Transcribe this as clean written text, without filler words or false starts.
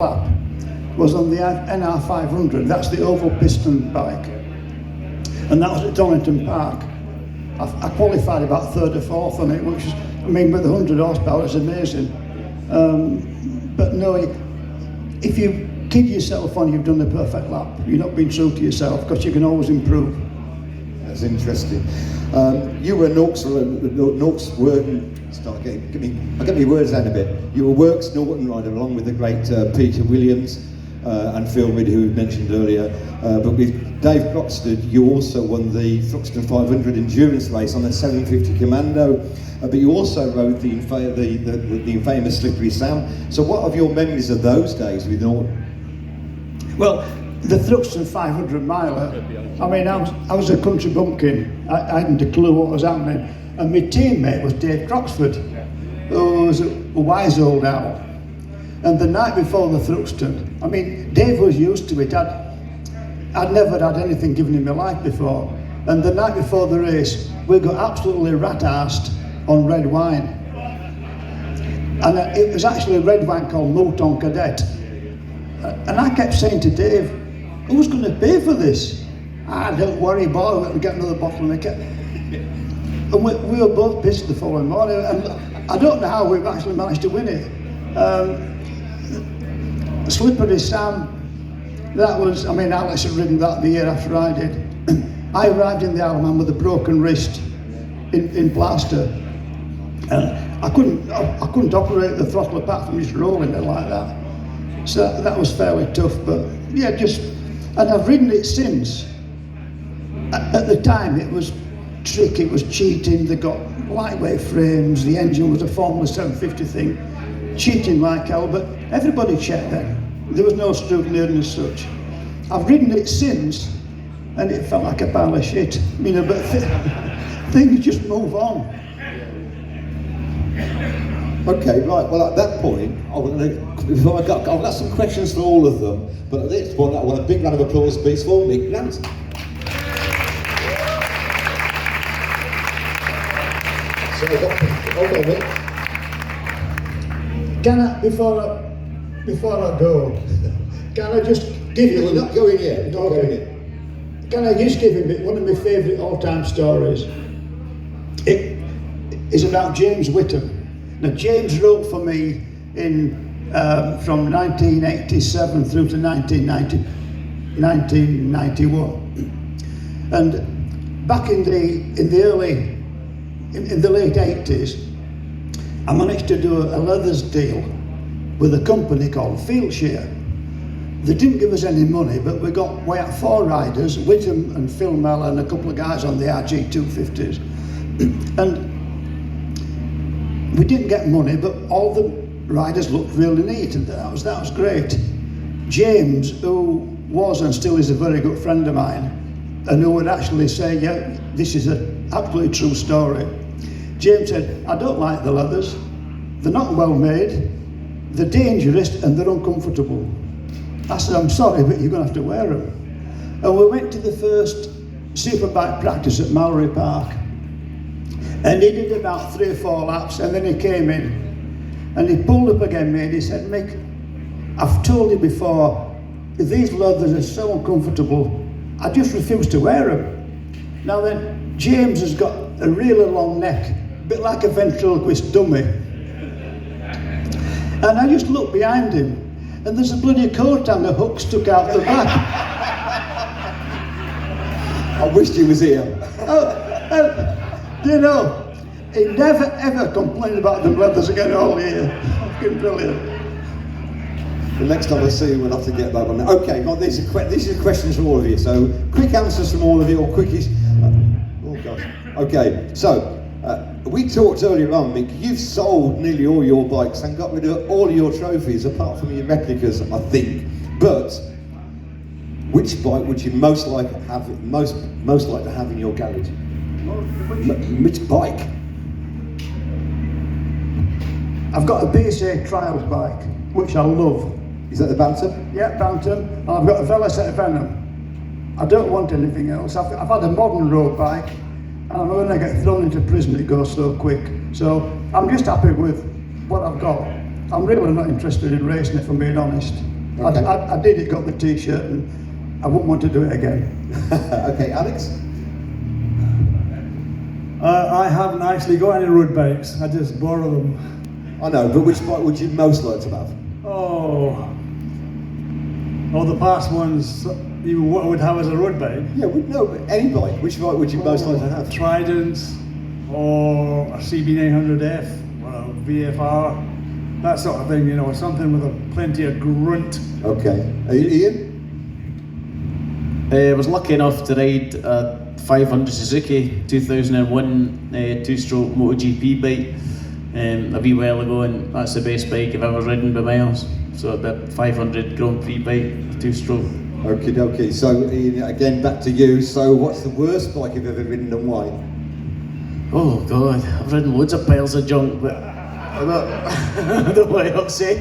lap was on the NR 500. That's the oval piston bike, and that was at Donington Park. I qualified about third or fourth on it, which is, I mean, with 100 horsepower, it's amazing. But no, if you kid yourself on you've done the perfect lap, you're not being true to yourself, because you can always improve. That's interesting. You were Norks Working. I get my words out a bit. You were Works Norton rider along with the great Peter Williams and Phil Reid, who we mentioned earlier. But with Dave Croxted, you also won the Thruxton 500 endurance race on a 750 Commando. But you also rode the infamous Slippery Sam. So what are your memories of those days with Norton? Well, the Thruxton 500 miler, I mean, I was a country bumpkin. I hadn't a clue what was happening. And my teammate was Dave Croxford, who was a wise old owl. And the night before the Thruxton, I mean, Dave was used to it. I'd never had anything given in my life before. And the night before the race, we got absolutely rat-arsed on red wine. And it was actually a red wine called Mouton Cadet. And I kept saying to Dave, who's going to pay for this? Don't worry, boy, we'll get another bottle. And we were both pissed the following morning. And I don't know how we've actually managed to win it. Slippery Sam, that was, I mean, Alex had ridden that the year after I did. I arrived in the Isle of Man with a broken wrist in plaster. And I couldn't operate the throttle apart from just rolling it like that. So that was fairly tough, but yeah, and I've ridden it since. At the time it was trick, it was cheating, they got lightweight frames, the engine was a Formula 750 thing, cheating like hell, but everybody checked then. There was no scrutineering as such. I've ridden it since, and it felt like a pile of shit, you know, but things just move on. Okay, right, well at that point, I've got some questions for all of them, but at this point I want a big round of applause please for Mick Grant. So okay, Mick. Can I, before I go, can I just give you... You're not going yet, you're not going yet. Can I just give him one of my favourite all-time stories? It is about James Whittam. Now, James wrote for me from 1987 through to 1991. And back in the late 80s, I managed to do a leathers deal with a company called Fieldshare. They didn't give us any money, but we had 4 riders, Whittam and Phil Mellor and a couple of guys on the RG 250s. And we didn't get money, but all the riders looked really neat, and that was great. James, who was and still is a very good friend of mine, and who would actually say, yeah, this is an absolutely true story. James said, I don't like the leathers, they're not well made, they're dangerous and they're uncomfortable. I said, I'm sorry, but you're going to have to wear them. And we went to the first superbike practice at Mallory Park. And he did about 3 or 4 laps, and then he came in. And he pulled up again me and he said, Mick, I've told you before, these leathers are so uncomfortable, I just refuse to wear them. Now then, James has got a really long neck, a bit like a ventriloquist dummy. And I just looked behind him, and there's a bloody coat hanger hook stuck out the back. I wished he was here. You know, he never ever complained about the leathers again all year. Fucking brilliant. The next time I see you, we'll have to get that one. Okay, well, these are questions from all of you. So, quick answers from all of you, or quickies. Oh gosh. Okay, so we talked earlier on, Mick. You've sold nearly all your bikes and got rid of all your trophies, apart from your replicas, I think. But which bike would you most like to have in your garage? Which bike? I've got a BSA Trials bike, which I love. Is that the Bantam? Yeah, Bantam. And I've got a Velocette Venom. I don't want anything else. I've had a modern road bike, and I'm going to get thrown into prison, it goes so quick. So I'm just happy with what I've got. I'm really not interested in racing, if I'm being honest. Okay. I did it, got the t-shirt, and I wouldn't want to do it again. Okay, Alex? I haven't actually got any road bikes, I just borrow them. I know, but which bike would you most like to have? Oh, the past ones you would have as a road bike. Yeah, no, any bike. Which bike would you most like to have? Trident, or a CB900F, or a VFR, that sort of thing, you know, something with a plenty of grunt. Okay. Ian? I was lucky enough to ride a 500 Suzuki 2001 two-stroke MotoGP bike a wee while ago, and that's the best bike I've ever ridden by miles. So a 500 Grand Prix bike, two-stroke. Okie dokie. So Ian, again, back to you. So what's the worst bike you've ever ridden and why? Oh God, I've ridden loads of piles of junk, but I don't want to upset